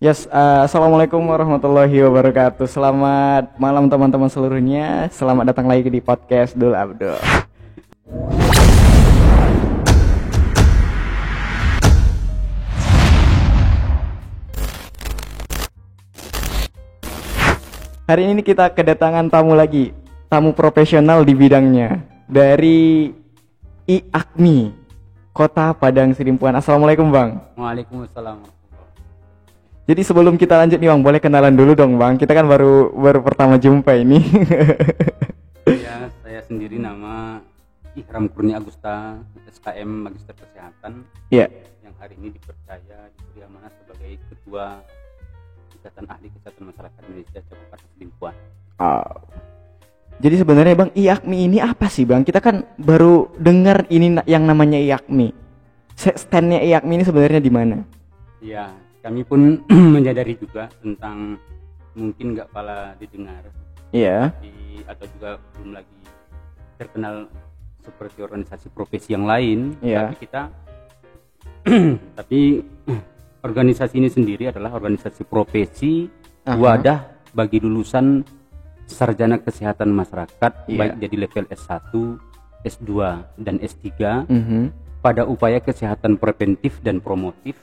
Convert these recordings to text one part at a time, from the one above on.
Yes, assalamualaikum warahmatullahi wabarakatuh. Selamat malam teman-teman seluruhnya. Selamat datang lagi di podcast Dul Abdul. Hari ini kita kedatangan tamu lagi, tamu profesional di bidangnya dari IAKMI, Kota Padang Sidimpuan. Assalamualaikum Bang. Waalaikumsalam. Jadi sebelum kita lanjut nih Bang, boleh kenalan dulu dong Bang. Kita kan baru pertama jumpa ini. Ya, saya sendiri nama Ihram Kurnia Agusta, SKM Magister Kesehatan. Iya. Yang hari ini dipercaya diberi amanah sebagai Ketua Ikatan Ahli Kesehatan Masyarakat Indonesia Kabupaten Sidimpuan. Oh. Jadi sebenarnya Bang, IAKMI ini apa sih Bang? Kita kan baru dengar ini yang namanya IAKMI. Standnya IAKMI ini sebenarnya di mana? Ya, kami pun menyadari juga tentang mungkin nggak pala didengar. Iya. Atau juga belum lagi terkenal seperti organisasi profesi yang lain. Iya. Tapi organisasi ini sendiri adalah organisasi profesi wadah bagi lulusan sarjana kesehatan masyarakat, baik jadi level S1, S2 dan S3 pada upaya kesehatan preventif dan promotif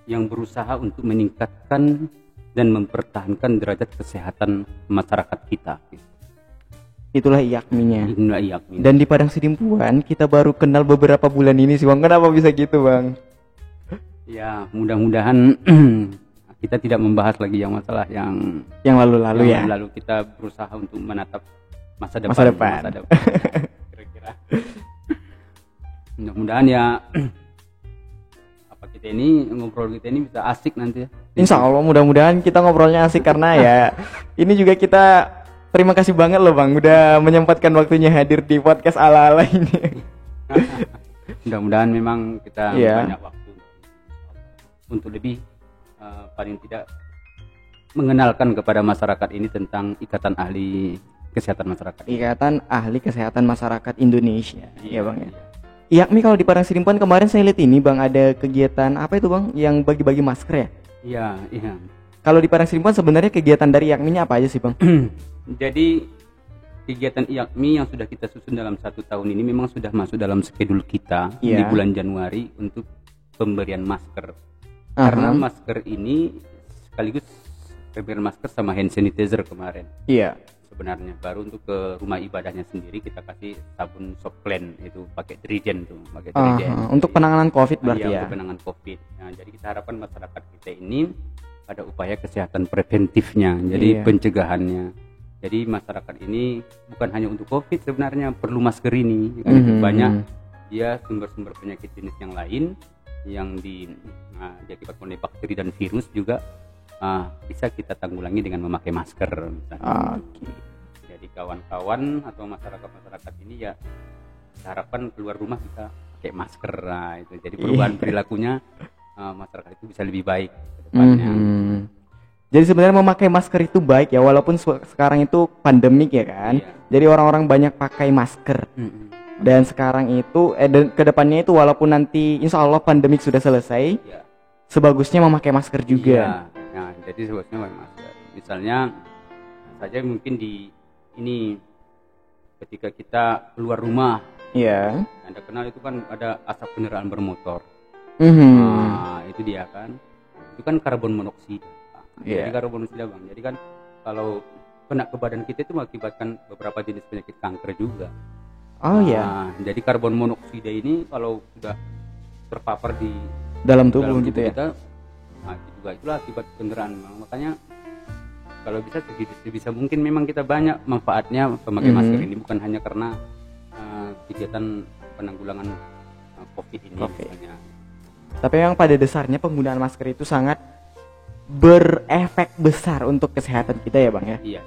yang berusaha untuk meningkatkan dan mempertahankan derajat kesehatan masyarakat kita. Itulah IAKMI-nya. Inilah IAKMI. Dan di Padang Sidimpuan kita baru kenal beberapa bulan ini sih Bang. Kenapa bisa gitu Bang? Ya, mudah-mudahan kita tidak membahas lagi yang masalah yang lalu-lalu ya. Lalu kita berusaha untuk menatap masa depan. Masa depan. Kira-kira. Mudah-mudahan ya kita ini ngobrol kita ini bisa asik nanti ya. Insya Allah mudah-mudahan kita ngobrolnya asik karena ya ini juga kita terima kasih banget loh Bang udah menyempatkan waktunya hadir di podcast ala-ala ini. Mudah-mudahan memang kita banyak waktu untuk lebih paling tidak mengenalkan kepada masyarakat ini tentang Ikatan Ahli Kesehatan Masyarakat. Ikatan Ahli Kesehatan Masyarakat Indonesia. Iya Bang ya. IAKMI kalau di Padang Sidimpuan kemarin saya lihat ini Bang ada kegiatan apa itu Bang yang bagi-bagi masker ya? Iya. Kalau di Padang Sidimpuan sebenarnya kegiatan dari IAKMI-nya apa aja sih Bang? Jadi kegiatan IAKMI yang sudah kita susun dalam 1 tahun ini memang sudah masuk dalam schedule kita di bulan Januari untuk pemberian masker. Karena masker ini sekaligus pemberian masker sama hand sanitizer kemarin. Iya. Sebenarnya baru untuk ke rumah ibadahnya sendiri kita kasih sabun Soplen itu pakai deterjen tuh, untuk penanganan COVID berarti ya. Untuk penanganan COVID. Nah, jadi kita harapkan masyarakat kita ini ada upaya kesehatan preventifnya, jadi pencegahannya. Jadi masyarakat ini bukan hanya untuk COVID sebenarnya perlu masker ini. Banyak dia sumber-sumber penyakit jenis yang lain yang diakibatkan oleh bakteri dan virus juga bisa kita tanggulangi dengan memakai masker misalnya. Jadi kawan-kawan atau masyarakat ini ya kita harapkan keluar rumah bisa pakai masker. Nah, itu jadi perubahan perilakunya masyarakat itu bisa lebih baik ke depannya. Jadi sebenarnya memakai masker itu baik ya walaupun sekarang itu pandemik ya kan. Jadi orang-orang banyak pakai masker. Dan sekarang itu dan kedepannya itu walaupun nanti insya Allah pandemik sudah selesai, sebagusnya memakai masker juga. Nah, jadi sebagusnya memakai masker. Misalnya saja mungkin ini ketika kita keluar rumah, Anda kenal itu kan ada asap kendaraan bermotor. Nah, itu dia kan. Itu kan karbon monoksida. Jadi karbon monoksida Bang. Jadi kan kalau kena ke badan kita itu mengakibatkan beberapa jenis penyakit kanker juga. Jadi karbon monoksida ini kalau sudah terpapar di dalam tubuh gitu ya. Kita, itulah akibat kendaraan. Makanya kalau bisa mungkin memang kita banyak manfaatnya memakai masker ini bukan hanya karena kegiatan penanggulangan COVID ini. Tapi yang pada dasarnya penggunaan masker itu sangat berefek besar untuk kesehatan kita ya Bang ya. Iya.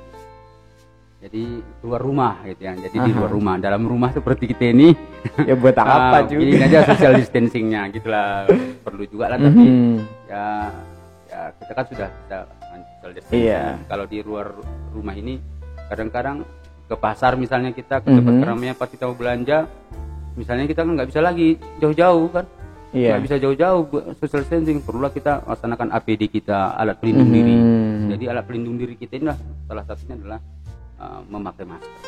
Jadi keluar rumah gitu ya. Jadi di luar rumah, dalam rumah seperti kita ini ya buat apa juga. Ini aja social distancingnya gitulah. Perlu juga lah tapi ya kita kan sudah social distancing. Kalau di luar rumah ini kadang-kadang ke pasar misalnya kita ke tempat keramaian pas kita mau belanja, misalnya kita kan nggak bisa lagi jauh-jauh kan. Iya. Nggak bisa jauh-jauh social distancing, perlulah kita laksanakan APD kita, alat pelindung diri. Jadi alat pelindung diri kita ini salah satunya adalah memakai masker.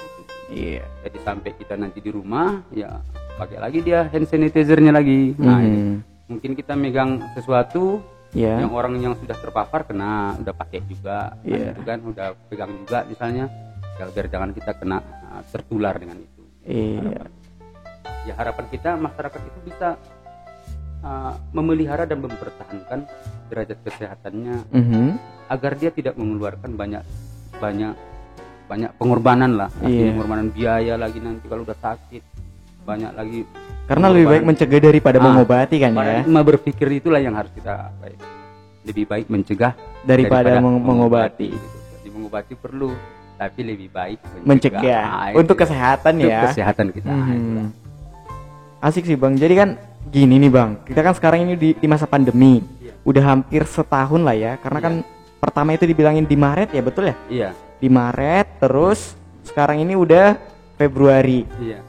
Iya. Jadi sampai kita nanti di rumah ya pakai lagi dia hand sanitizer-nya lagi. Nah, mungkin kita megang sesuatu yang orang yang sudah terpapar kena, udah pakai juga, itu kan udah pegang juga misalnya, ya biar jangan kita kena tertular dengan itu. Harapan kita masyarakat itu bisa memelihara dan mempertahankan derajat kesehatannya, agar dia tidak mengeluarkan banyak pengorbanan lah, pengorbanan biaya lagi nanti kalau udah sakit banyak lagi. Karena lebih baik mencegah daripada mengobati kan ya. Paradigma berpikir itulah yang harus kita lebih baik mencegah daripada mengobati. Gitu. Jadi mengobati perlu, tapi lebih baik mencegah untuk kesehatan ya. Untuk kesehatan kita. Asik sih Bang. Jadi kan gini nih Bang, kita kan sekarang ini di masa pandemi, udah hampir setahun lah ya, karena kan pertama itu dibilangin di Maret ya, betul ya? Iya. Di Maret, terus sekarang ini udah Februari. Iya.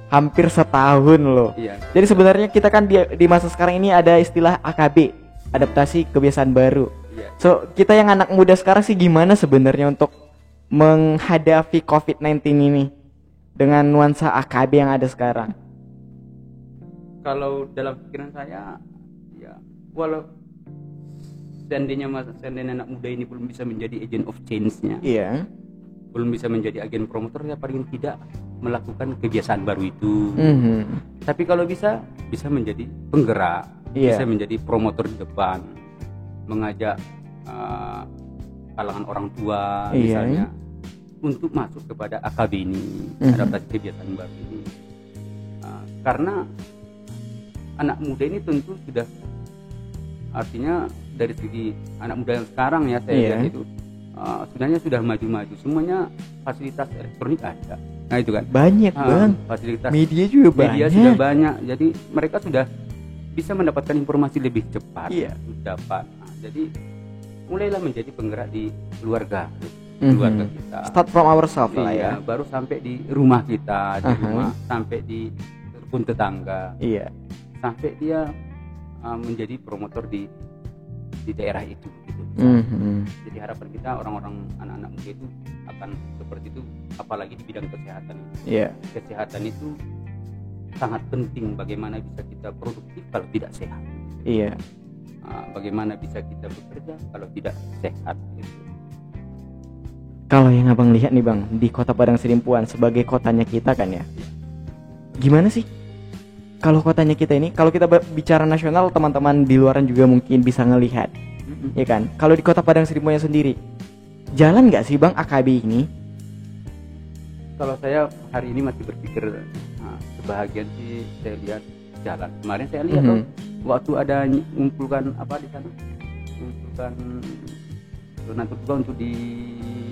Hampir setahun loh. Iya. Jadi sebenarnya kita kan di masa sekarang ini ada istilah AKB, adaptasi kebiasaan baru. Iya. So kita yang anak muda sekarang sih gimana sebenarnya untuk menghadapi COVID-19 ini dengan nuansa AKB yang ada sekarang? Kalau dalam pikiran saya, ya walau seandainya anak muda ini belum bisa menjadi agent of change-nya, belum bisa menjadi agen promotor, ya paling tidak melakukan kebiasaan baru itu. Tapi kalau bisa menjadi penggerak, bisa menjadi promotor di depan, mengajak kalangan orang tua misalnya untuk masuk kepada AKB ini, adaptasi kebiasaan baru ini, karena anak muda ini tentu sudah, artinya dari segi anak muda yang sekarang ya saya lihat itu sebenarnya sudah maju-maju, semuanya fasilitas elektronik ada. Nah itu kan banyak Bang, fasilitas media juga banyak. Sudah banyak, jadi mereka sudah bisa mendapatkan informasi lebih cepat. Dapat. Nah, jadi mulailah menjadi penggerak di keluarga kita. Start from ourselves lah ya. Baru sampai di rumah kita, di rumah, sampai di rukun tetangga. Sampai dia menjadi promotor di daerah itu gitu. Jadi harapan kita orang-orang anak-anak muda itu akan seperti itu, apalagi di bidang kesehatan. Kesehatan itu sangat penting. Bagaimana bisa kita produktif kalau tidak sehat? Bagaimana bisa kita bekerja kalau tidak sehat gitu. Kalau yang Abang lihat nih Bang, di Kota Padang Sidimpuan sebagai kotanya kita kan ya, gimana sih kalau kotanya kita ini, kalau kita bicara nasional, teman-teman di luaran juga mungkin bisa ngelihat, ya kan? Kalau di Kota Padang Sidimpuan sendiri, jalan nggak sih Bang AKB ini? Kalau saya hari ini masih berpikir, sebahagian sih saya lihat jalan. Kemarin saya lihat waktu ada mengumpulkan apa di sana, mengumpulkan donatur juga untuk di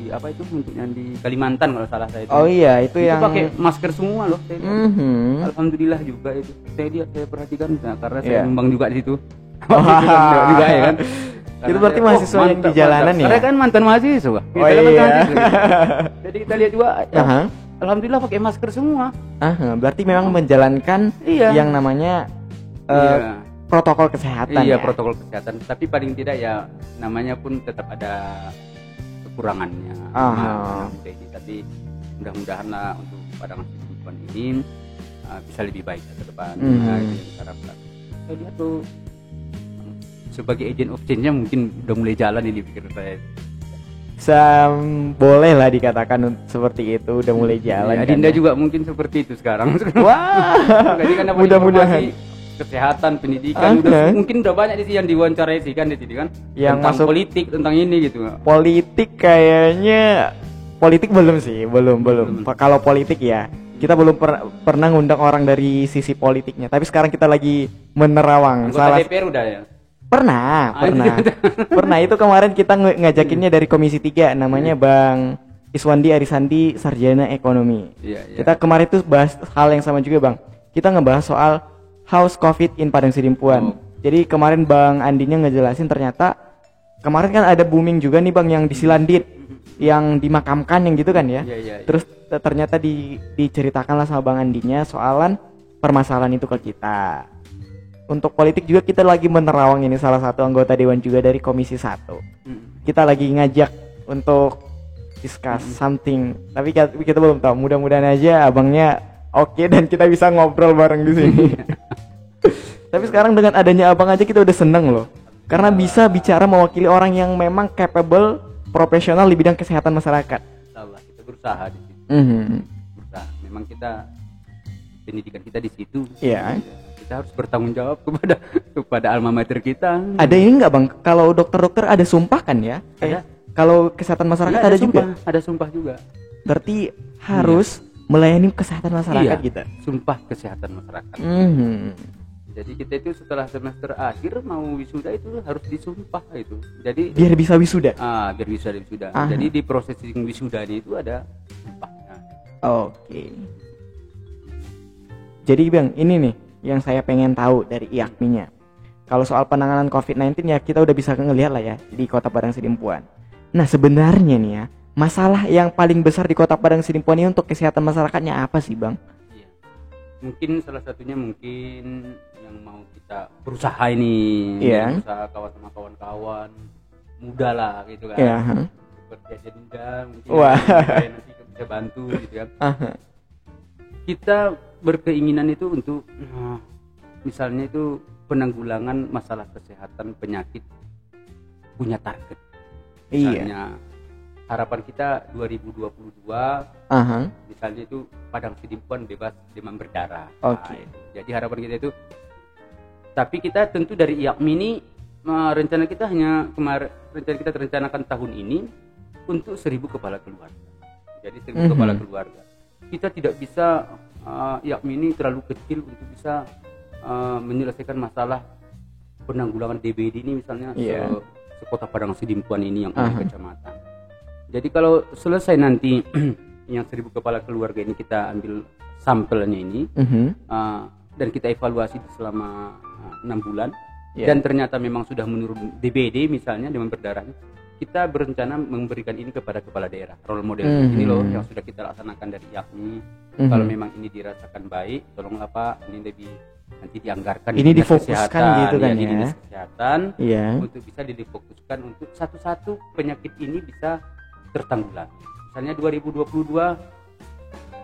apa itu, untuk yang di Kalimantan kalau salah saya itu. Oh iya, itu yang pakai masker semua loh saya lihat. Alhamdulillah juga itu. Saya perhatikan karena saya numpang juga di situ. Juga ya kan. Itu berarti mahasiswa yang di jalanan ya. Karena kan mantan mahasiswa. Jadi kita lihat juga alhamdulillah pakai masker semua. Berarti memang menjalankan yang namanya protokol kesehatan. Protokol kesehatan. Tapi paling tidak ya namanya pun tetap ada kekurangannya. Tapi mudah-mudahan lah untuk Padang Sidimpuan ini bisa lebih baik ke depan. Saya lihat tuh sebagai agent of change-nya mungkin udah mulai jalan ini pikir saya. Boleh lah dikatakan seperti itu, udah mulai jalan. Adinda juga mungkin seperti itu sekarang. Wah. Mudah-mudahan kesehatan, pendidikan, mungkin udah banyak di sini yang diwawancarai sih kan di sini kan, yang tentang masuk politik, tentang ini gitu. Politik kayaknya belum sih, belum. Kalau politik ya kita belum pernah ngundang orang dari sisi politiknya, tapi sekarang kita lagi menerawang. Anggota DPR udah ya? Pernah itu kemarin kita ngajakinnya dari Komisi 3, namanya Bang Iswandi Arisandi, Sarjana Ekonomi. Kita kemarin tuh bahas hal yang sama juga Bang, kita ngebahas soal House COVID in Padang Sidimpuan. Jadi kemarin Bang Andinya ngejelasin ternyata kemarin kan ada booming juga nih Bang yang di Silandit, yang dimakamkan yang gitu kan ya. Terus ternyata diceritakanlah sama Bang Andinya soalan permasalahan itu ke kita. untuk politik juga kita lagi menerawang, ini salah satu anggota dewan juga dari Komisi 1. Kita lagi ngajak untuk discuss something, tapi kita belum tahu. Mudah-mudahan aja abangnya oke dan kita bisa ngobrol bareng di sini. Tapi sekarang dengan adanya abang aja kita udah seneng loh, karena bisa bicara mewakili orang yang memang capable, profesional di bidang kesehatan masyarakat. Insyaallah kita berusaha di situ. Berusaha. Memang kita pendidikan kita di situ. Iya. Kita harus bertanggung jawab kepada alma mater kita. Ada ini nggak bang? Kalau dokter-dokter ada sumpah kan ya? Ada. Kalau kesehatan masyarakat ada juga. Ada sumpah juga. Berarti harus melayani kesehatan masyarakat kita. Sumpah kesehatan masyarakat. Jadi kita itu setelah semester akhir mau wisuda itu harus disumpah itu. Jadi biar bisa wisuda. Biar bisa wisuda. Jadi di proses wisudanya itu ada sumpahnya. Oke. Jadi bang, ini nih yang saya pengen tahu dari IAKMI-nya. Kalau soal penanganan COVID-19 ya kita udah bisa ngelihat lah ya di Kota Padang Sidimpuan. Nah sebenarnya nih ya, masalah yang paling besar di Kota Padang Sidimpuan ini untuk kesehatan masyarakatnya apa sih bang? Iya. Mungkin salah satunya mungkin yang mau kita berusaha ini, berusaha kawan sama kawan-kawan muda lah gitu kan. Bekerja muda mungkin nanti bisa bantu gitu kan. Kita berkeinginan itu untuk misalnya itu penanggulangan masalah kesehatan penyakit punya target. Misalnya harapan kita 2022 misalnya itu Padang Sidimpuan bebas demam berdarah. Jadi harapan kita itu, tapi kita tentu dari IAKMI ini rencana kita rencanakan tahun ini untuk 1.000 kepala keluarga. Jadi 1.000 kepala keluarga. Kita tidak bisa IAKMI ini terlalu kecil untuk bisa menyelesaikan masalah penanggulangan DBD ini misalnya sekota Padang Sidimpuan ini yang ada kecamatan. Jadi kalau selesai nanti yang 1.000 kepala keluarga ini kita ambil sampelnya ini dan kita evaluasi selama 6 bulan dan ternyata memang sudah menurun DBD misalnya demam berdarahnya, kita berencana memberikan ini kepada kepala daerah role model ini loh yang sudah kita laksanakan dari IAKMI. Kalau memang ini dirasakan baik, tolonglah Pak, ini lebih nanti dianggarkan ini difokuskan gitu kan ya, dinas kesehatan untuk bisa difokuskan untuk satu-satu penyakit ini bisa tertanggulangi. Misalnya 2022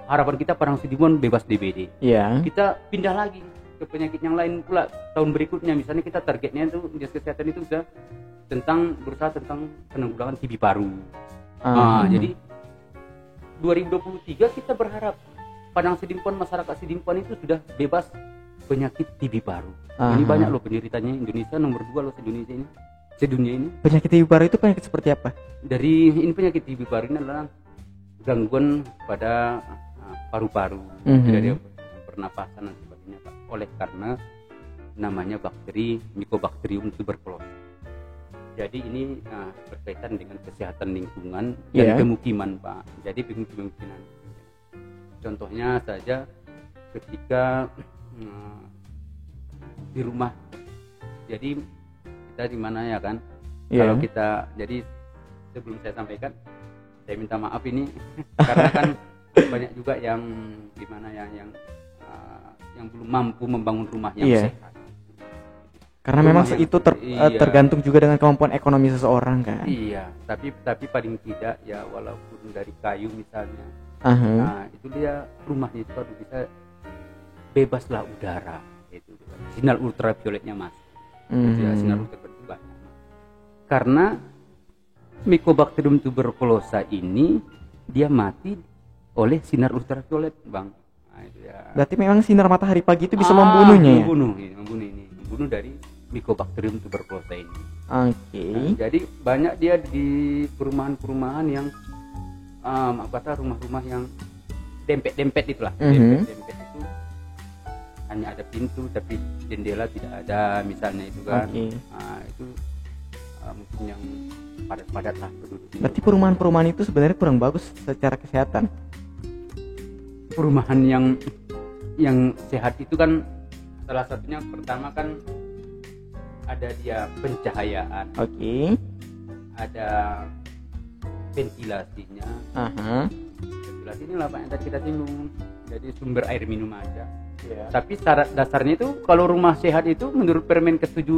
harapan kita Padang Sidimpuan bebas DBD. Kita pindah lagi ke penyakit yang lain pula tahun berikutnya. Misalnya kita targetnya itu dinas kesehatan itu sudah berusaha tentang penanggulangan TB paru. Jadi 2023 kita berharap Padang Sidimpuan, masyarakat Sidimpuan itu sudah bebas penyakit TB paru. Ini banyak loh penderitanya, Indonesia nomor 2 loh sedunia ini. Penyakit TB paru itu penyakit seperti apa? Penyakit TB paru ini adalah gangguan pada paru-paru, tidak ada pernapasan dan sebagainya, Pak. Oleh karena namanya bakteri Mycobacterium tuberculosis. Jadi ini berkaitan dengan kesehatan lingkungan dan pemukiman, Pak. Jadi pemukiman. Contohnya saja ketika di rumah. Jadi kita di mana ya kan? Kalau kita, jadi sebelum saya sampaikan, saya minta maaf ini karena kan banyak juga yang di mana yang belum mampu membangun rumah yang sehat. Karena memang itu tergantung juga dengan kemampuan ekonomi seseorang kan. Iya, tapi paling tidak ya walaupun dari kayu misalnya, itu dia rumahnya itu harus bisa bebaslah udara itu, sinar ultravioletnya masuk. Sinar ultraviolet itu banyak. Karena Mycobacterium tuberculosa ini dia mati oleh sinar ultraviolet, Bang. Nah, itu ya. Berarti memang sinar matahari pagi itu bisa membunuhnya. Membunuh dari Mycobacterium tuberculosa ini. Nah, jadi banyak dia di perumahan-perumahan yang rumah-rumah yang dempet-dempet itulah. Dempet itu hanya ada pintu tapi jendela tidak ada misalnya itu kan. Itu mungkin yang padat-padat lah penduduk. Berarti perumahan-perumahan itu sebenarnya kurang bagus secara kesehatan. Perumahan yang sehat itu kan salah satunya pertama kan ada dia pencahayaan. Ada ventilasinya. Ventilasi ini lah Pak yang tadi kita singgung. jadi sumber air minum aja. Tapi syarat dasarnya itu kalau rumah sehat itu menurut Permen ke-7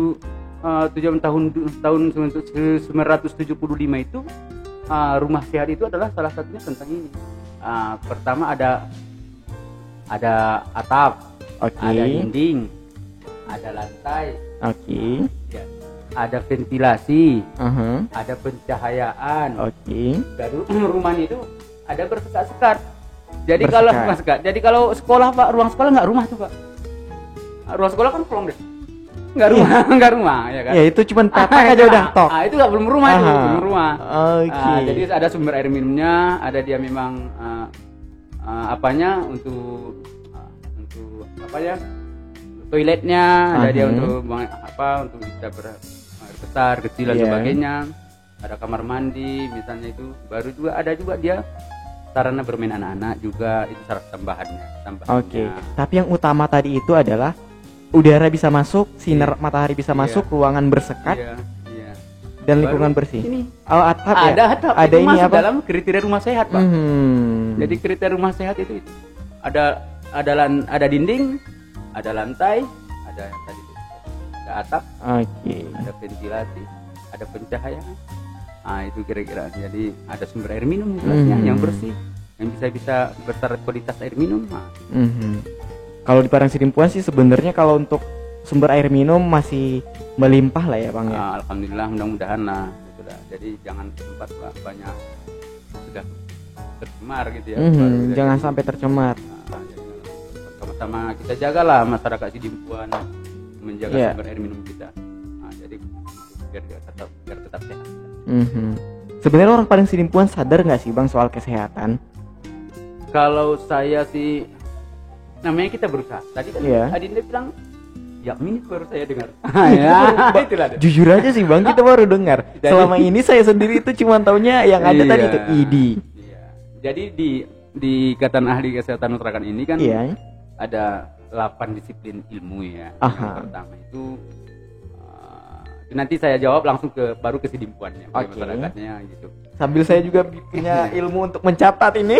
tahun 1975 itu rumah sehat itu adalah salah satunya tentang ini. Pertama ada atap, ada dinding, ada lantai, ya, ada ventilasi, ada pencahayaan. Baru rumahnya itu ada bersekat-sekat. Jadi kalau sekolah Pak, ruang sekolah nggak rumah tuh Pak. Ruang sekolah kan kolong deh. Nggak rumah ya kan. Ya itu cuma petak aja udah tok. Itu nggak belum rumah itu, belum rumah. Jadi ada sumber air minumnya, ada dia memang apanya untuk apa ya? Toiletnya, ada dia untuk bisa air besar, kecil dan sebagainya. Ada kamar mandi misalnya itu. Baru juga ada juga dia sarana bermain anak-anak juga, itu syarat tambahannya. Tapi yang utama tadi itu adalah udara bisa masuk, sinar matahari bisa masuk, ruangan bersekat, dan lingkungan bersih. Ini atap ya? Ada ini apa? Dalam kriteria rumah sehat Pak. Jadi kriteria rumah sehat itu ada dinding, ada lantai, ada atap, ada ventilasi, ada pencahayaan. Itu kira-kira. Jadi ada sumber air minum yang bersih, yang bisa bersyarat kualitas air minum. Kalau di Padang Sidimpuan sih sebenarnya kalau untuk sumber air minum masih melimpah lah ya Bang ya. Alhamdulillah, mudah-mudahan lah. Jadi jangan tempat banyak sudah tercemar gitu ya. Jangan sampai tercemar. Sama-sama kita jagalah masyarakat Sidimpuan menjaga sumber air minum kita. Jadi biar tetap sehat. Sebenarnya orang Padang Sidimpuan sadar nggak sih Bang soal kesehatan? Kalau saya sih, namanya kita berusaha. Tadi kan Adinda bilang, ya ini baru saya dengar. Itulah. Jujur aja sih Bang, kita baru dengar. Selama ini saya sendiri itu cuma taunya yang ada tadi itu ID. Jadi di Ikatan Ahli Kesehatan Masyarakat ini kan ada 8 disiplin ilmu ya. Yang pertama itu nanti saya jawab langsung baru ke Sidimpuannya, masyarakatnya gitu. Sambil saya juga punya ilmu untuk mencatat ini.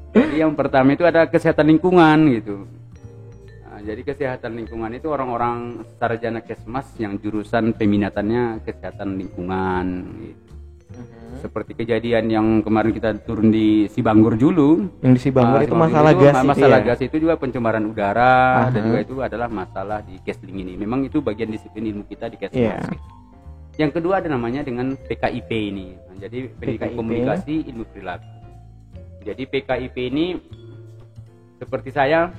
Jadi yang pertama itu ada kesehatan lingkungan gitu. Jadi kesehatan lingkungan itu orang-orang sarjana Kesmas yang jurusan peminatannya kesehatan lingkungan gitu. Seperti kejadian yang kemarin kita turun di Sibanggur dulu. Yang di Sibanggur itu masalah gas itu masalah gas itu juga pencemaran udara, dan juga itu adalah masalah di Kesling ini. Memang itu bagian disiplin ilmu kita di Kesmas. Yang kedua ada namanya dengan PKIP ini. Jadi pendidikan komunikasi ilmu perilaku. Jadi PKIP ini seperti saya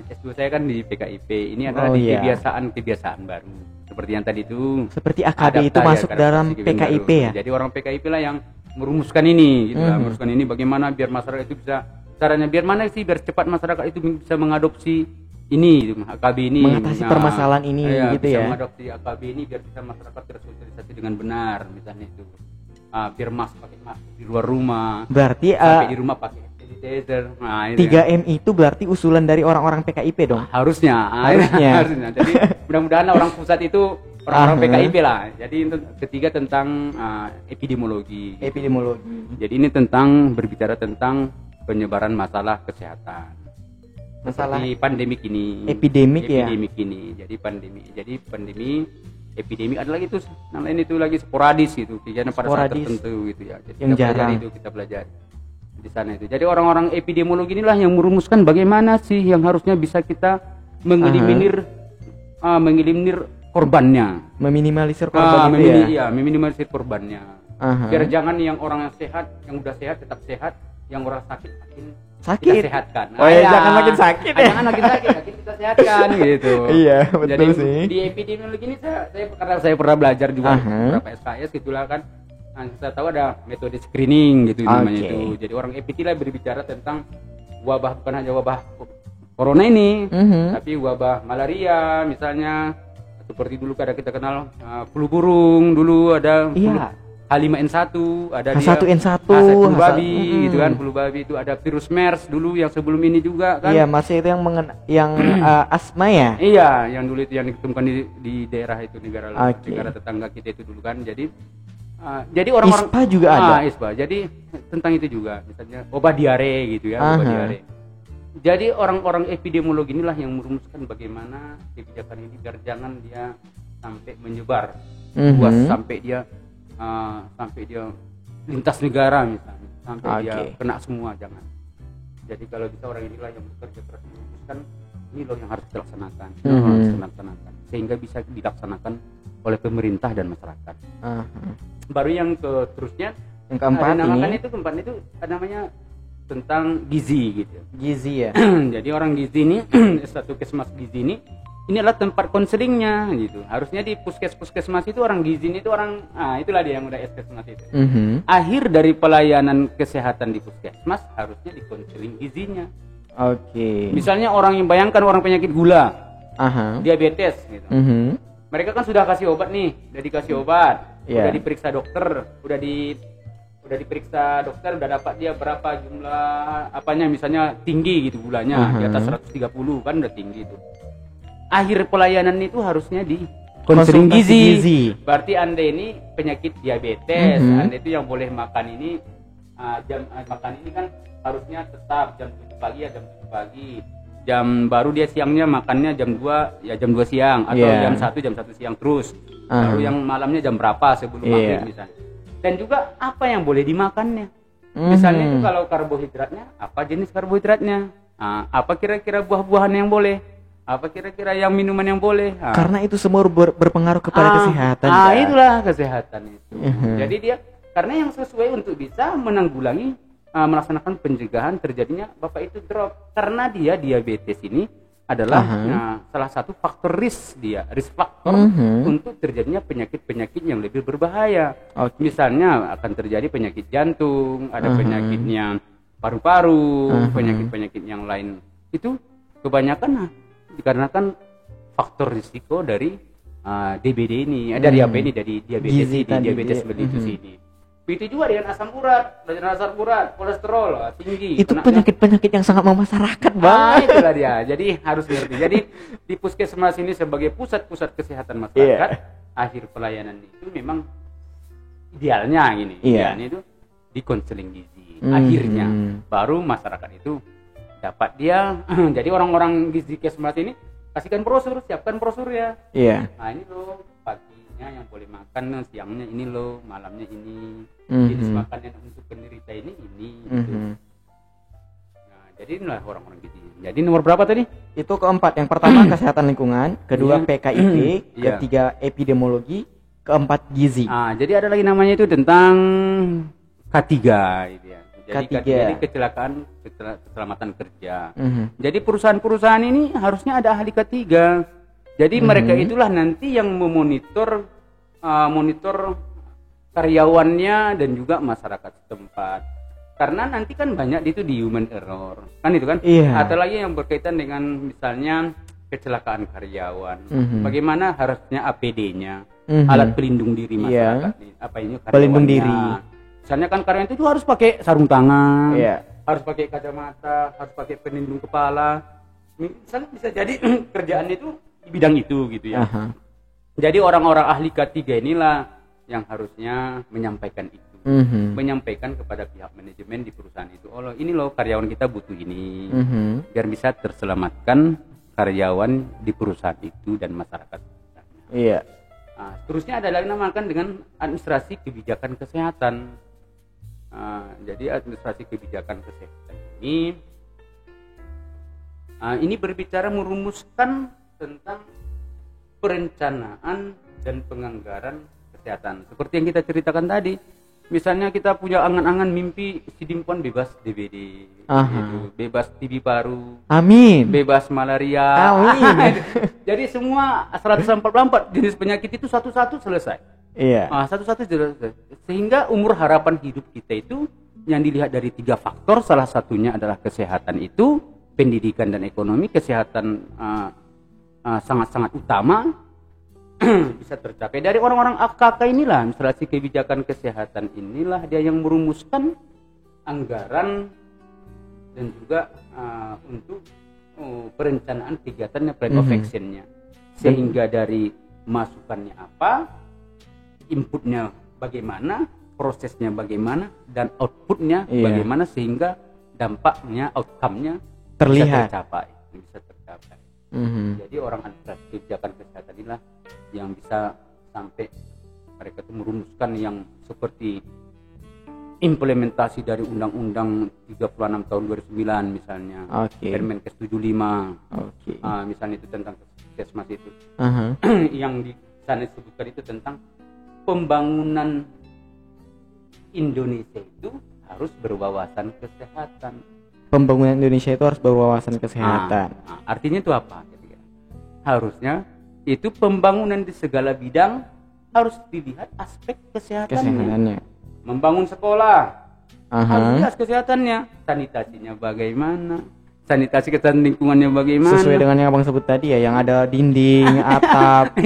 S2 saya kan di PKIP. Ini adalah kebiasaan baru. Seperti yang tadi itu. Seperti AKB itu masuk dalam PKIP ya. Jadi orang PKIP lah yang merumuskan ini gitu lah. Merumuskan ini bagaimana biar masyarakat itu bisa caranya biar cepat masyarakat itu bisa mengadopsi ini AKB ini, mengatasi permasalahan ini gitu bisa ya. mengadopsi AKB ini biar bisa masyarakat tersosialisasi dengan benar misalnya itu. Biar pakai masker di luar rumah. Berarti sampai di rumah pakai sanitizer. 3M itu berarti usulan dari orang-orang PKIP dong. Harusnya. Jadi mudah-mudahan orang pusat itu orang-orang PKIP lah. Jadi ketiga tentang epidemiologi. Jadi ini berbicara tentang penyebaran masalah kesehatan. Seperti pandemik ini. Epidemik ini. Jadi epidemi adalah itu namanya itu lagi sporadis gitu, kejadian pada saat tertentu gitu ya. Jadi yang jarang kita pelajari di sana itu. Jadi orang-orang epidemiologi inilah yang merumuskan bagaimana sih yang harusnya bisa kita mengeliminir korbannya, meminimalisir korban meminimalisir korbannya. Biar jangan yang orang yang sehat, yang udah sehat tetap sehat, yang orang sakit kita sehatkan. Jangan makin sakit ya. Jangan makin sakit kita sehatkan gitu. Iya, betul. Jadi, sih. Di epidemiologi ini karena saya pernah belajar juga beberapa SKS gitulah kan. Saya tahu ada metode screening gitu namanya itu. Jadi orang EPT lah berbicara tentang wabah, bukan hanya wabah corona ini, tapi wabah malaria misalnya, seperti dulu kada kita kenal flu burung dulu ada H5N1, ada H1N1, flu babi gitu kan, flu babi itu ada virus MERS dulu yang sebelum ini juga kan. Iya, masih itu yang asma ya? Iya, yang dulu itu yang ditemukan di daerah itu negara tetangga kita itu dulu kan. Jadi Jadi orang-orang ISPA juga ada. ISPA. Jadi tentang itu juga, misalnya obat diare gitu ya, obat diare. Jadi orang-orang epidemiologi inilah yang merumuskan bagaimana kebijakan ini biar jangan dia sampai menyebar, luas sampai dia lintas negara misalnya, sampai dia kena semua, jangan. Jadi kalau bisa orang inilah yang bekerja keras merumuskan ini loh yang harus dilaksanakan, sehingga bisa dilaksanakan oleh pemerintah dan masyarakat. Baru yang terusnya, yang keempat itu namanya tentang gizi gitu. Gizi ya. Jadi orang gizi ini satu Kesmas gizi ini adalah tempat konselingnya gitu. Harusnya di puskesmas itu orang gizi itu orang itulah dia yang udah Kesmas itu. Akhir dari pelayanan kesehatan di puskesmas harusnya di konseling gizinya. Misalnya orang yang bayangkan orang penyakit gula, diabetes gitu. Mereka kan sudah kasih obat nih, udah dikasih obat, udah diperiksa dokter, udah diperiksa dokter, udah dapat dia berapa jumlah apanya, misalnya tinggi gitu gulanya, di atas 130 kan udah tinggi itu. Akhir pelayanan itu harusnya di konseling gizi. Berarti Anda ini penyakit diabetes, Anda itu yang boleh makan ini jam makan ini kan harusnya tetap jam 7 pagi ya jam 7 pagi. Jam baru dia siangnya makannya jam 2 ya jam 2 siang atau jam 1 siang terus. Baru yang malamnya jam berapa sebelum maghrib misalnya. Dan juga apa yang boleh dimakannya. Misalnya itu kalau karbohidratnya, apa jenis karbohidratnya? Apa kira-kira buah-buahan yang boleh? Apa kira-kira yang minuman yang boleh? Karena itu semua berpengaruh kepada kesehatan. Itulah kesehatan itu. Jadi dia karena yang sesuai untuk bisa menanggulangi melaksanakan pencegahan terjadinya bapak itu drop, karena dia diabetes ini adalah salah satu faktor risk faktor untuk terjadinya penyakit-penyakit yang lebih berbahaya. Misalnya akan terjadi penyakit jantung, ada penyakitnya paru-paru, penyakit-penyakit yang lain. Itu kebanyakan dikarenakan faktor risiko dari DBD ini, dari apa ini, dari diabetes ini, diabetes mellitus ini. Itu juga dengan asam urat, kolesterol tinggi. Itu penyakit-penyakit yang sangat memasyarakat, Bang. Itulah dia. Jadi harus ngerti. Jadi di puskesmas ini sebagai pusat-pusat kesehatan masyarakat, akhir pelayanan itu memang idealnya ini. Idealnya itu di konseling gizi. Akhirnya baru masyarakat itu dapat dia. Jadi orang-orang gizi Kesmas ini kasihkan brosur, siapkan brosur ya. Nah ini loh paginya yang boleh makan, siangnya ini loh, malamnya ini. Jenis makanan untuk penderita ini gitu. Nah, jadi inilah orang-orang gizi. Jadi nomor berapa tadi? Itu keempat. Yang pertama kesehatan lingkungan, kedua PKIP, ketiga epidemiologi, keempat gizi. Jadi ada lagi namanya itu tentang K3 gitu ya. Jadi kecelakaan keselamatan kerja. Jadi perusahaan-perusahaan ini harusnya ada ahli K3. Jadi mereka itulah nanti yang memonitor karyawannya dan juga masyarakat setempat. Karena nanti kan banyak itu di human error. Kan itu kan? Atau lagi yang berkaitan dengan misalnya kecelakaan karyawan. Bagaimana harusnya APD-nya, alat pelindung diri masyarakat. Apa ini karyawannya? Pelindung diri. Misalnya kan karyawan itu harus pakai sarung tangan, harus pakai kacamata, harus pakai pelindung kepala. Misalnya bisa jadi kerjaan itu di bidang itu gitu ya. Jadi orang-orang ahli K3 inilah yang harusnya menyampaikan itu, menyampaikan kepada pihak manajemen di perusahaan itu. Oh ini loh karyawan kita butuh ini, biar bisa terselamatkan karyawan di perusahaan itu dan masyarakat. Nah, terusnya ada lagi namakan dengan administrasi kebijakan kesehatan. Jadi administrasi kebijakan kesehatan ini berbicara merumuskan tentang perencanaan dan penganggaran kesehatan. Seperti yang kita ceritakan tadi, misalnya kita punya angan-angan mimpi Sidimpuan bebas DBD, gitu, bebas TB paru, bebas malaria. Jadi semua 144 jenis penyakit itu satu-satu selesai. Satu-satu selesai. Sehingga umur harapan hidup kita itu yang dilihat dari 3 faktor, salah satunya adalah kesehatan itu, pendidikan dan ekonomi. Kesehatan sangat-sangat utama. Bisa tercapai dari orang-orang AKK inilah, administrasi kebijakan kesehatan inilah dia yang merumuskan anggaran dan juga untuk perencanaan kegiatannya, plan of actionnya, sehingga dari masukannya apa, inputnya bagaimana prosesnya, bagaimana dan outputnya bagaimana sehingga dampaknya, outcome-nya terlihat, bisa tercapai. Jadi orang administrasi kebijakan kesehatan inilah yang bisa sampai mereka itu merumuskan yang seperti implementasi dari Undang-Undang 36 tahun 2009 misalnya, Permenkes 75, misalnya itu tentang puskesmas itu. Yang di sana disebutkan itu tentang pembangunan Indonesia itu harus berwawasan kesehatan. Pembangunan Indonesia itu harus berwawasan kesehatan. Artinya itu apa? Harusnya itu pembangunan di segala bidang harus dilihat aspek kesehatannya. Membangun sekolah harus jelas kesehatannya, sanitasinya bagaimana, sanitasi kesehatan lingkungannya bagaimana, sesuai dengan yang abang sebut tadi ya, yang ada dinding, atap,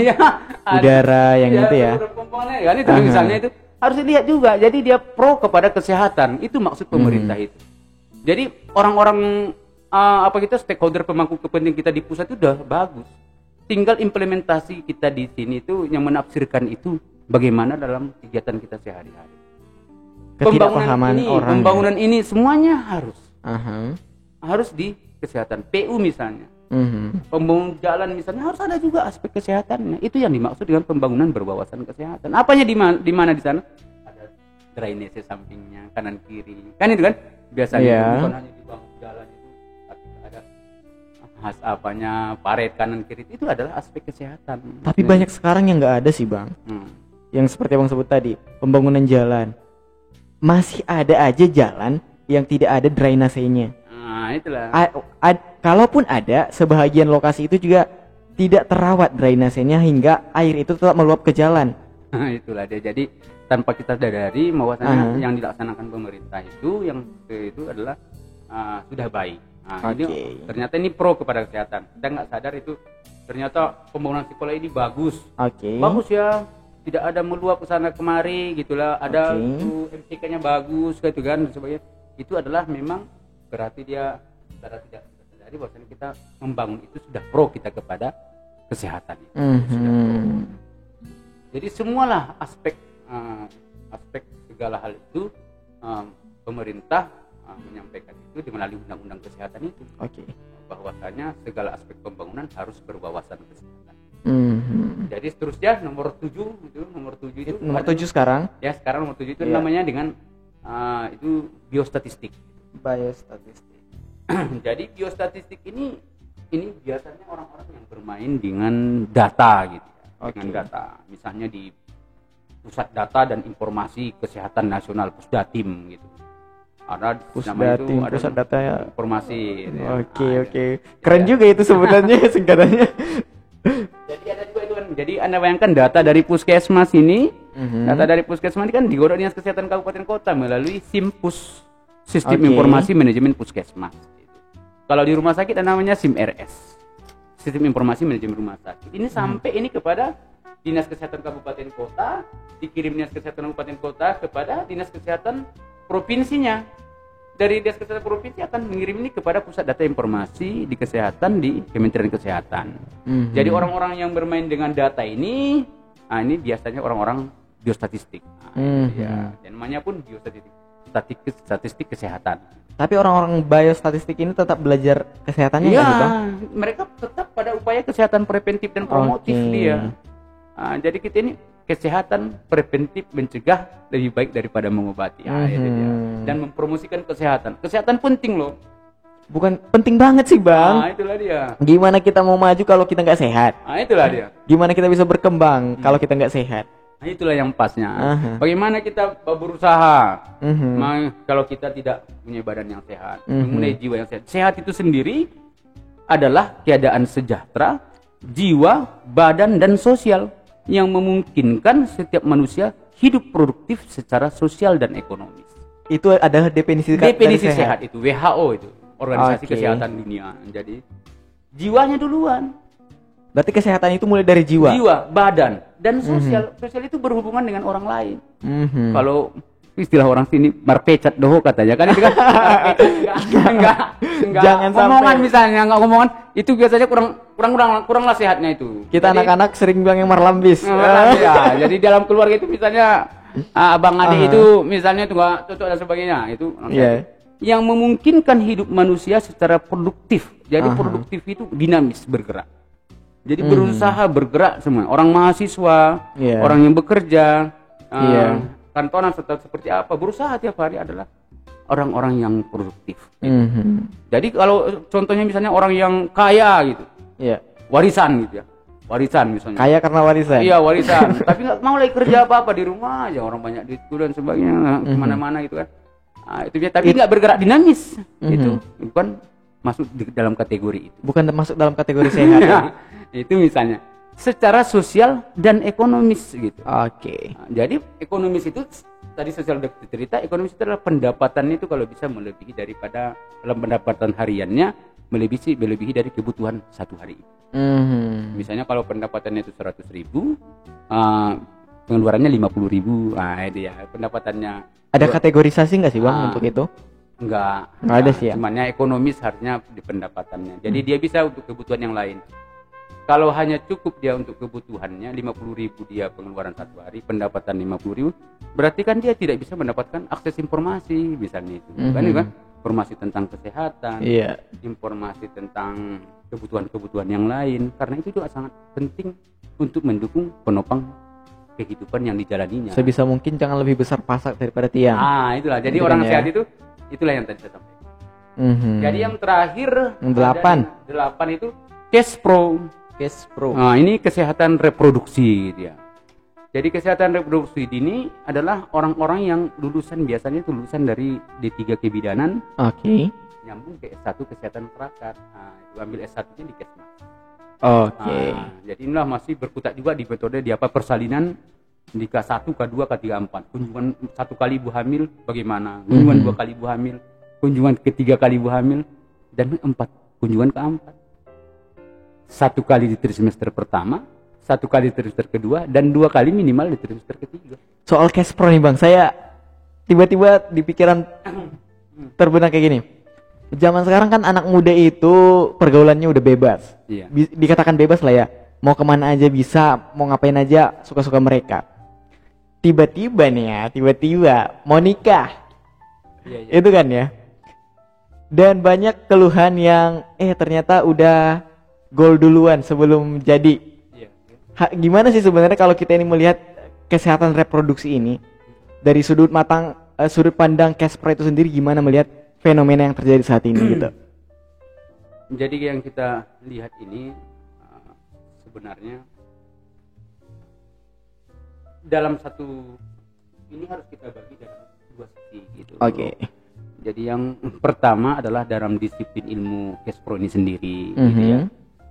udara, yang itu ya. Kan itu misalnya itu harus dilihat juga. Jadi dia pro kepada kesehatan, itu maksud pemerintah itu. Jadi orang-orang kita stakeholder pemangku kepentingan kita di pusat itu udah bagus. Tinggal implementasi kita di sini itu yang menafsirkan itu bagaimana dalam kegiatan kita sehari-hari. Pembangunan ini semuanya harus di kesehatan. PU misalnya, pembangunan jalan misalnya harus ada juga aspek kesehatannya. Itu yang dimaksud dengan pembangunan berwawasan kesehatan. Apanya di mana di sana? Ada drainase sampingnya, kanan kiri. Kan itu kan biasanya bukan hanya dibangun jalan itu, tapi ada paret kanan kiri. Itu adalah aspek kesehatan. Tapi banyak sekarang yang nggak ada sih bang. Yang seperti abang sebut tadi, pembangunan jalan. Masih ada aja jalan yang tidak ada drainasenya. Itulah. Kalaupun ada, sebahagian lokasi itu juga tidak terawat drainasenya hingga air itu tetap meluap ke jalan. Itulah dia. Jadi tanpa kita sadari bahwasanya yang dilaksanakan pemerintah itu adalah sudah baik. Ini ternyata ini pro kepada kesehatan. Kita nggak sadar itu ternyata pembangunan sekolah ini bagus. Bagus ya. Tidak ada meluap ke sana kemari gitulah, ada itu MCK-nya bagus gitu kan sebagainya. Itu adalah memang berarti dia secara tidak sadari bahwasanya kita membangun itu sudah pro kita kepada kesehatan itu. Sudah pro. Jadi semualah aspek segala hal itu pemerintah menyampaikan itu melalui undang-undang kesehatan itu. Bahwasanya segala aspek pembangunan harus berwawasan kesehatan. Jadi seterusnya nomor 7 sekarang. Ya, sekarang nomor 7 itu namanya dengan itu biostatistik. Jadi biostatistik ini biasanya orang-orang yang bermain dengan data gitu ya. Dengan data. Misalnya di Pusat Data dan Informasi Kesehatan Nasional Pusdatim gitu. Ada Pusdatim, Pusat Data ya. Informasi. Keren juga itu sebutannya singkatannya. Jadi ada juga itu kan. Jadi Anda bayangkan data dari puskesmas ini, data dari puskesmas ini kan digodok Dinas Kesehatan Kabupaten Kota melalui SIMPUS, Sistem Informasi Manajemen Puskesmas. Kalau di rumah sakit ada namanya SIMRS, Sistem Informasi Manajemen Rumah Sakit. Ini sampai ini kepada Dinas Kesehatan Kabupaten Kota, dikirim Dinas Kesehatan Kabupaten Kota kepada Dinas Kesehatan Provinsinya. Dari Dinas Kesehatan Provinsi akan mengirim ini kepada Pusat Data Informasi di Kesehatan di Kementerian Kesehatan. Jadi orang-orang yang bermain dengan data ini biasanya orang-orang biostatistik. Dan namanya pun biostatistik, statistik kesehatan. Tapi orang-orang biostatistik ini tetap belajar kesehatannya kan, Bang? Mereka tetap pada upaya kesehatan preventif dan promotif dia. Jadi kita ini kesehatan preventif mencegah lebih baik daripada mengobati. Dan mempromosikan kesehatan. Kesehatan penting loh. Bukan penting banget sih bang. Itulah dia. Gimana kita mau maju kalau kita nggak sehat? Itulah dia. Gimana kita bisa berkembang kalau kita nggak sehat? Itulah yang pasnya. Bagaimana kita berusaha kalau kita tidak punya badan yang sehat, mempunyai jiwa yang sehat. Sehat itu sendiri adalah keadaan sejahtera jiwa, badan, dan sosial yang memungkinkan setiap manusia hidup produktif secara sosial dan ekonomis. Itu adalah definisi sehat itu, WHO itu, Organisasi Kesehatan Dunia. Jadi jiwanya duluan. Berarti kesehatan itu mulai dari jiwa, badan, dan sosial. Sosial itu berhubungan dengan orang lain. Kalau istilah orang sini marpecat doho katanya kan itu kan enggak jangan ngomongan sampai misalnya enggak ngomongan itu biasanya kurang lah sehatnya itu. Kita anak-anak sering bilang yang marlambis. Ya, jadi dalam keluarga itu misalnya abang adik itu misalnya tukang tutup dan sebagainya itu yang memungkinkan hidup manusia secara produktif. Jadi produktif itu dinamis bergerak. Jadi berusaha bergerak semua. Orang mahasiswa, orang yang bekerja, kantoran seperti apa berusaha tiap hari adalah orang-orang yang produktif. Gitu. Jadi kalau contohnya misalnya orang yang kaya gitu, warisan gitu ya. Warisan misalnya. Kaya karena warisan. Iya warisan. Tapi nggak mau lagi kerja apa-apa di rumah aja, orang banyak duit dan sebagainya, kemana-mana gitu kan. Nah, itu dia. Tapi nggak bergerak dinamis. Itu bukan masuk dalam kategori itu. Bukan masuk dalam kategori sehat. Itu misalnya. Secara sosial dan ekonomis gitu. Oke. Nah, jadi ekonomis itu tadi sosial cerita, ekonomis itu adalah pendapatan itu kalau bisa melebihi daripada dalam pendapatan hariannya melebihi dari kebutuhan satu hari. Misalnya kalau pendapatannya itu 100.000, pengeluarannya 50.000, itu ya pendapatannya. Ada kategorisasi nggak sih bang untuk itu? Enggak ada sih ya. Cuman ekonomis harusnya di pendapatannya. Jadi dia bisa untuk kebutuhan yang lain. Kalau hanya cukup dia untuk kebutuhannya 50.000 dia pengeluaran satu hari, pendapatan 50.000, berarti kan dia tidak bisa mendapatkan akses informasi misalnya itu. Kan? Informasi tentang kesehatan, informasi tentang kebutuhan-kebutuhan yang lain. Karena itu juga sangat penting untuk mendukung penopang kehidupan yang dijalaninya. Sebisa mungkin jangan lebih besar pasak daripada tiang. Itulah. Jadi itu orang sehat itu itulah yang tadi saya sampaikan. Jadi yang terakhir 8 itu cash pro. Nah, ini kesehatan reproduksi dia. Jadi kesehatan reproduksi ini adalah orang-orang yang biasanya lulusan dari D3 kebidanan. Nyambung ke S1 kesehatan masyarakat. Nah, itu ambil S1-nya di Kesmas. Jadi inilah masih berkutat juga di metode di persalinan di K1, K2, K3, K4. Kunjungan 1 kali ibu hamil bagaimana? Kunjungan 2 kali ibu hamil, kunjungan ketiga kali ibu hamil, dan 4 kunjungan keempat. 1 kali di trimester pertama, 1 kali di trimester kedua, dan 2 kali minimal di trimester ketiga. Soal cash pro nih bang, saya tiba-tiba di pikiran terbenak kayak gini. Zaman sekarang kan anak muda itu pergaulannya udah bebas. Dikatakan bebas lah ya. Mau kemana aja bisa, mau ngapain aja suka-suka mereka. Tiba-tiba mau nikah. Itu kan ya. Dan banyak keluhan yang ternyata udah goal duluan sebelum jadi. Gimana sih sebenarnya kalau kita ini melihat kesehatan reproduksi ini dari sudut pandang cash pro itu sendiri, gimana melihat fenomena yang terjadi saat ini gitu? Jadi yang kita lihat ini sebenarnya dalam satu ini harus kita bagi dalam 2 sisi gitu. Jadi yang pertama adalah dalam disiplin ilmu cash pro ini sendiri gitu ya.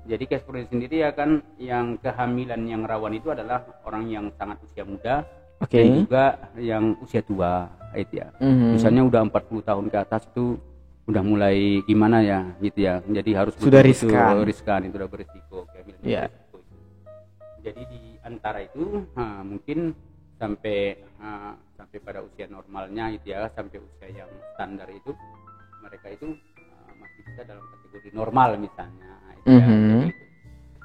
Jadi cash pro sendiri ya kan yang kehamilan yang rawan itu adalah orang yang sangat usia muda dan juga yang usia tua itu ya. Misalnya udah 40 tahun ke atas itu udah mulai gimana ya gitu ya. Jadi harus sudah riskan itu udah berisiko kehamilan. Jadi di antara itu mungkin sampai pada usia normalnya itu ya, sampai usia yang standar itu mereka itu masih bisa dalam kategori normal misalnya.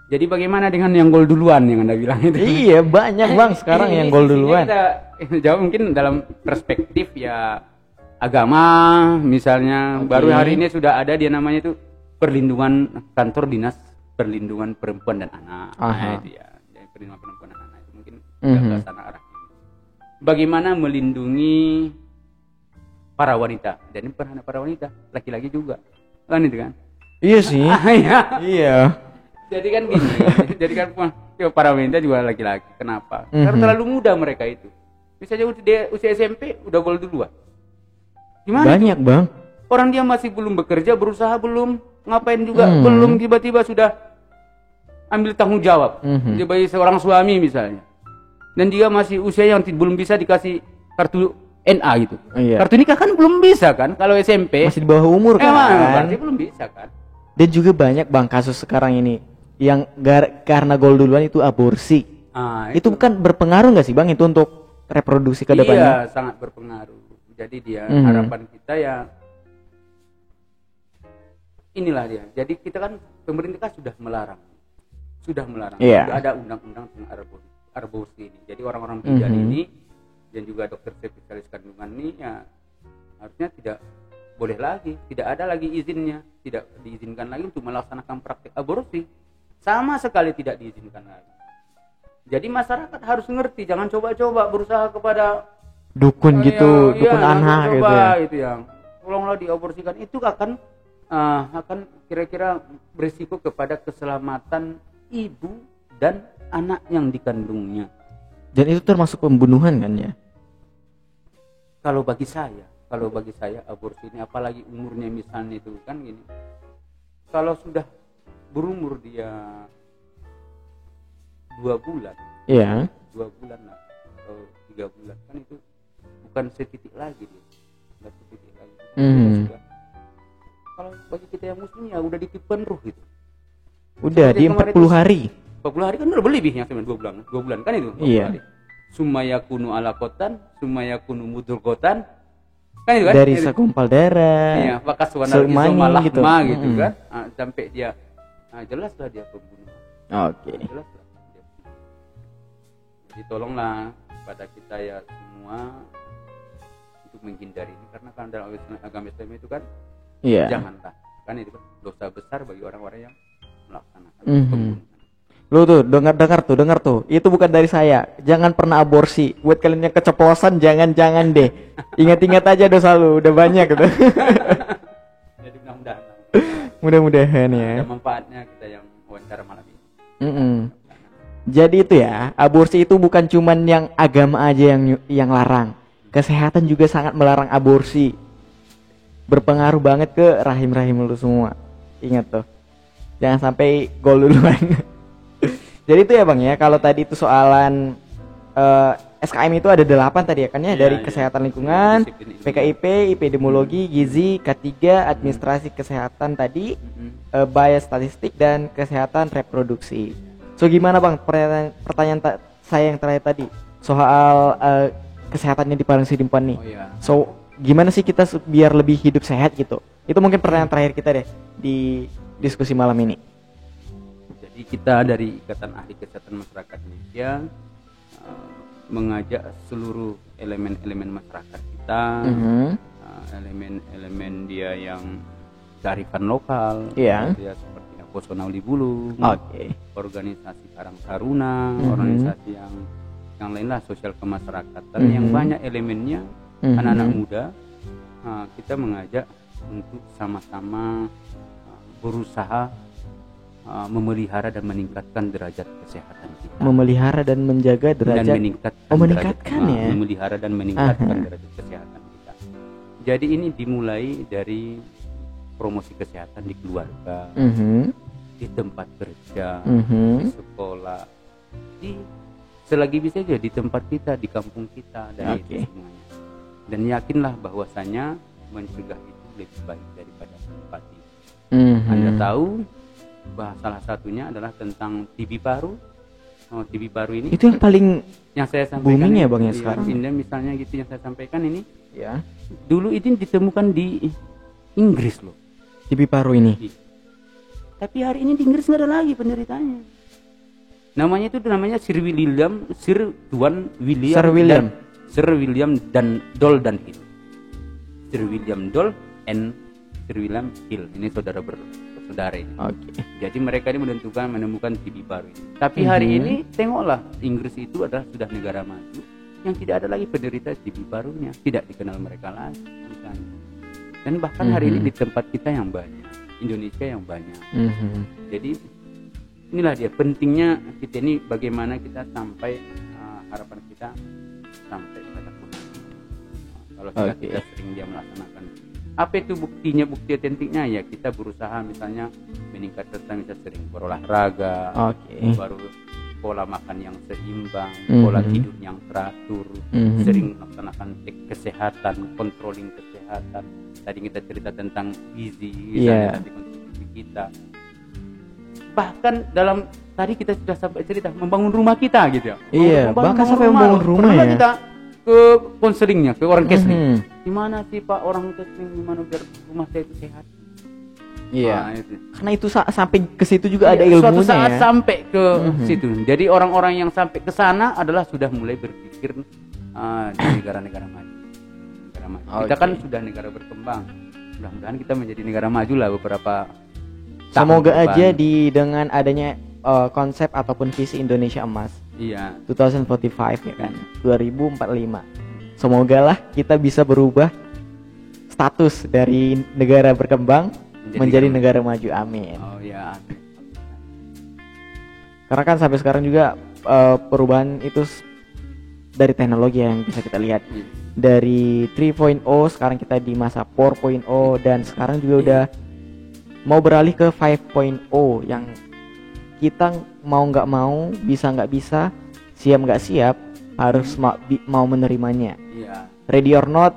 Jadi bagaimana dengan yang gol duluan yang Anda bilang itu? Iya banyak bang sekarang yang gol duluan. Kita jawab mungkin dalam perspektif ya agama misalnya. Baru hari ini sudah ada dia namanya itu kantor dinas perlindungan perempuan dan anak. Itu ya, jadi perlindungan perempuan dan anak itu mungkin ke sana arah. Bagaimana melindungi para wanita, dan ini bukan hanya para wanita, laki-laki juga kan itu kan? Iya sih. Iya. Jadi kan gini, jadi kan para wanita juga laki-laki. Kenapa? Karena terlalu muda mereka itu. Misalnya usia SMP udah gol duluan. Gimana? Banyak bang. Orang dia masih belum bekerja, berusaha belum, ngapain juga belum, tiba-tiba sudah ambil tanggung jawab sebagai seorang suami misalnya. Dan dia masih usia yang belum bisa dikasih kartu NA gitu. Kartu nikah kan belum bisa kan kalau SMP. Masih di bawah umur kan. Berarti belum bisa kan. Dan juga banyak bang kasus sekarang ini yang karena gol duluan itu aborsi. Itu bukan berpengaruh nggak sih bang itu untuk reproduksi ke depannya? Iya, sangat berpengaruh. Jadi dia harapan kita ya inilah dia. Jadi kita kan pemerintah sudah melarang. Sudah ada undang-undang tentang aborsi ini. Jadi orang-orang bidan ini dan juga dokter spesialis kandungan ini ya harusnya tidak boleh lagi, tidak ada lagi izinnya, tidak diizinkan lagi untuk melaksanakan praktik aborsi, sama sekali tidak diizinkan lagi. Jadi masyarakat harus ngerti, jangan coba-coba berusaha kepada dukun gitu, dukun anak gitu ya. Itu yang tolonglah diaborsikan, itu akan kira-kira berisiko kepada keselamatan ibu dan anak yang dikandungnya. Dan itu termasuk pembunuhan kan ya? Kalau bagi saya aborsi ini, apalagi umurnya misalnya itu kan gini, kalau sudah berumur dia 2 bulan, iya, 2 bulan lah atau 3 bulan kan itu bukan setitik lagi dia, bukan setitik lagi. Kalau bagi kita yang muslim ya udah ditiupkan ruh gitu. Udah di 40 hari. 40 hari kan udah berlebihnya sebenarnya 2 bulan kan itu. Iya. Sumayakunu alaqatan, sumayakunu mudghatan. Kan itu kan? Dari segumpal darah. Iya, bakas warna isomalah gitu, gitu kan. Sampai dia jelaslah dia pembunuh. Oke. Jelaslah. Jadi tolonglah pada kita ya semua untuk menghindari ini, karena kan dalam agama Islam itu kan janganlah, kan itu kan dosa besar bagi orang-orang yang melaksanakan pembunuhan. Lu tuh dengar tuh, itu bukan dari saya. Jangan pernah aborsi. Buat kalian yang keceplosan jangan deh. Ingat-ingat aja dosa lu, udah banyak gitu. Jadi mudah-mudahan. Mudah-mudahan ya. Ada manfaatnya kita yang wawancara malam ini. Jadi itu ya, aborsi itu bukan cuman yang agama aja yang larang. Kesehatan juga sangat melarang aborsi. Berpengaruh banget ke rahim-rahim lu semua. Ingat tuh. Jangan sampai gol duluan. Jadi itu ya Bang ya, kalau tadi itu soalan SKM itu ada 8 tadi ya kan ya, dari kesehatan lingkungan, PKIP, epidemiologi, gizi, K3, administrasi kesehatan tadi, biostatistik dan kesehatan reproduksi. So gimana Bang pertanyaan saya yang terakhir tadi soal kesehatannya di Parang Sidimpuan nih. So gimana sih kita biar lebih hidup sehat gitu? Itu mungkin pertanyaan terakhir kita deh di diskusi malam ini. Jadi kita dari Ikatan Ahli Kesehatan Masyarakat Indonesia mengajak seluruh elemen-elemen masyarakat kita, elemen-elemen dia yang kearifan lokal, dia seperti Posonauli Bulung, organisasi Karang Taruna, organisasi yang lain lah, sosial kemasyarakatan yang banyak elemennya, anak-anak muda. Kita mengajak untuk sama-sama berusaha memelihara dan meningkatkan derajat kesehatan kita. Memelihara dan menjaga derajat dan meningkatkan ya. Memelihara dan meningkatkan derajat kesehatan kita. Jadi ini dimulai dari promosi kesehatan di keluarga, di tempat kerja, di sekolah, selagi bisa aja di tempat kita, di kampung kita, dan itu semuanya. Dan yakinlah bahwasanya mencegah itu lebih baik daripada mengobati. Anda tahu bahwa salah satunya adalah tentang TB paru. TB paru ini itu yang paling yang saya sampaikan booming ya Bang ya sekarang. Misalnya gitu yang saya sampaikan ini. Ya. Dulu ini ditemukan di Inggris loh. TB paru ini. Tapi hari ini di Inggris nggak ada lagi penderitanya. Namanya Sir William dan Dole dan Hill. Sir William Dole and Sir William Hill. Ini saudara ini. Jadi mereka ini menemukan TB paru ini. Tapi hari ini tengoklah, Inggris itu adalah sudah negara maju yang tidak ada lagi penderita TB parunya, tidak dikenal mereka lagi misalnya. Dan bahkan hari ini di tempat kita yang banyak, Indonesia yang banyak. Jadi inilah dia pentingnya kita ini, bagaimana kita sampai harapan kita sampai pada kalau kita sering dia melaksanakan. Apa itu buktinya, bukti otentiknya ya kita berusaha misalnya meningkatkan, misalnya sering berolahraga, baru pola makan yang seimbang, pola tidur yang teratur, sering melaksanakan cek kesehatan, controlling kesehatan. Tadi kita cerita tentang gizi, misalnya tadi konsumsi kita. Bahkan dalam tadi kita sudah sampai cerita membangun rumah kita gitu ya. Bahkan sampai membangun rumah ya. Kita ke konselingnya, ke orang counseling. Gimana sih Pak orang counseling, gimana biar rumah saya itu sehat? Karena itu sampai ke situ juga ada ilmunya. Suatu saat sampai ke situ. Jadi orang-orang yang sampai ke sana adalah sudah mulai berpikir di negara-negara maju. Kita kan sudah negara berkembang. Mudah-mudahan kita menjadi negara maju lah beberapa. Semoga aja dengan adanya konsep ataupun visi Indonesia Emas. Iya. 2045 ya kan. 2045. Semoga lah kita bisa berubah status dari negara berkembang menjadi negara maju. Amin. Oh ya. Karena kan sampai sekarang juga perubahan itu dari teknologi yang bisa kita lihat. Dari 3.0 sekarang kita di masa 4.0 dan sekarang juga udah mau beralih ke 5.0 yang kita mau nggak mau, bisa nggak bisa, siap nggak siap, harus mau menerimanya. Iya. Ready or not,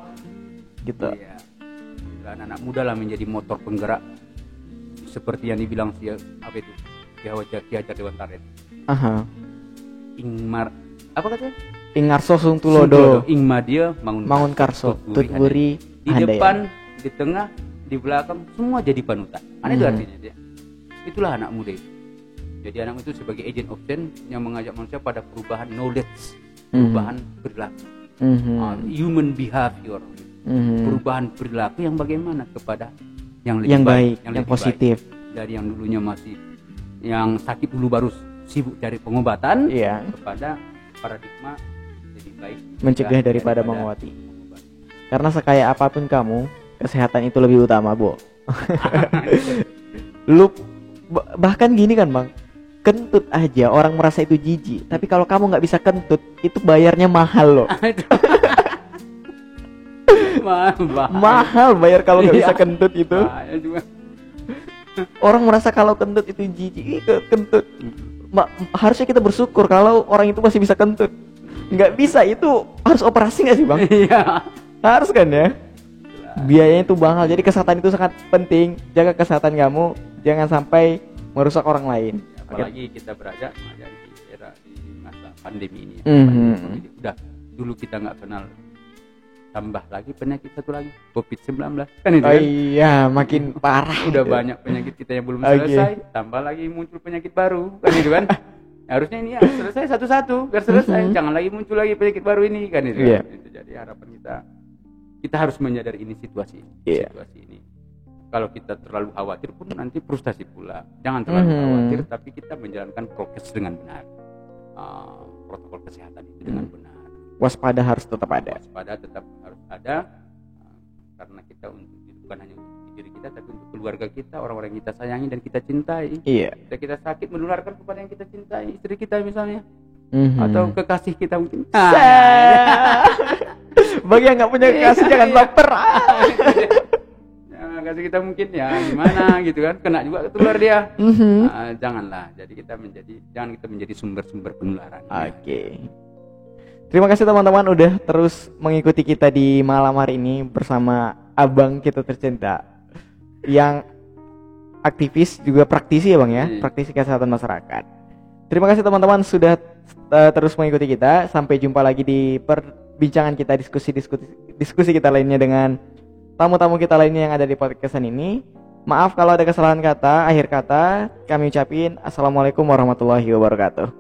gitu. Iya. Dan anak muda lah menjadi motor penggerak seperti yang dibilang apa itu? Ki Hajar Dewantara. Aha. Ingmar apa katanya? Ingarso Sungtulodo. Ingmadia Mangun Karso. Tutburi. Di depan, di tengah, di belakang semua jadi panutan. Itu artinya dia. Itulah anak muda itu. Jadi anak itu sebagai agent of change yang mengajak manusia pada perubahan knowledge, perubahan perilaku, human behavior, perubahan perilaku yang bagaimana kepada yang lebih baik, yang positif. Dari yang dulunya masih yang sakit dulu baru sibuk cari pengobatan, kepada paradigma lebih baik mencegah daripada mengobati. Karena sekaya apapun kamu, kesehatan itu lebih utama, Bo. Lu bahkan gini kan, Bang. Kentut aja orang merasa itu jijik, tapi kalau kamu nggak bisa kentut, itu bayarnya mahal loh. Mahal bayar kalau nggak bisa kentut itu. Orang merasa kalau kentut itu jijik, kentut. Harusnya kita bersyukur kalau orang itu masih bisa kentut. Nggak bisa, itu harus operasi nggak sih, Bang? Iya. Harus kan ya? Biayanya itu mahal, jadi kesehatan itu sangat penting. Jaga kesehatan kamu, jangan sampai merusak orang lain. Apalagi kita berada di era di masa pandemi ini. Udah dulu kita nggak kenal, tambah lagi penyakit satu lagi COVID-19 kan itu. Iya, makin parah. Udah banyak penyakit kita yang belum selesai, tambah lagi muncul penyakit baru kan itu kan. Harusnya ini ya selesai satu-satu biar selesai, jangan lagi muncul lagi penyakit baru ini kan itu. Itu jadi harapan kita harus menyadari ini situasi ini. Kalau kita terlalu khawatir pun nanti frustasi pula. Jangan terlalu khawatir, tapi kita menjalankan prokes dengan benar, protokol kesehatan itu dengan benar. Waspada harus tetap ada. Waspada tetap harus ada, karena kita bukan hanya untuk diri kita, tapi untuk keluarga kita, orang-orang yang kita sayangi dan kita cintai. Iya. Kita sakit menularkan kepada yang kita cintai, istri kita misalnya, atau kekasih kita mungkin. Bagi yang nggak punya kekasih jangan baper. Kasih kita mungkin ya gimana gitu kan, kena juga ketular dia. Janganlah, jadi jangan kita menjadi sumber-sumber penularan. Oke. Terima kasih teman-teman udah terus mengikuti kita di malam hari ini bersama abang kita tercinta yang aktivis juga praktisi ya Bang ya, praktisi kesehatan masyarakat. Terima kasih teman-teman sudah terus mengikuti kita. Sampai jumpa lagi di perbincangan kita, diskusi kita lainnya dengan tamu-tamu kita lainnya yang ada di podcastan ini. Maaf kalau ada kesalahan kata, akhir kata kami ucapin assalamualaikum warahmatullahi wabarakatuh.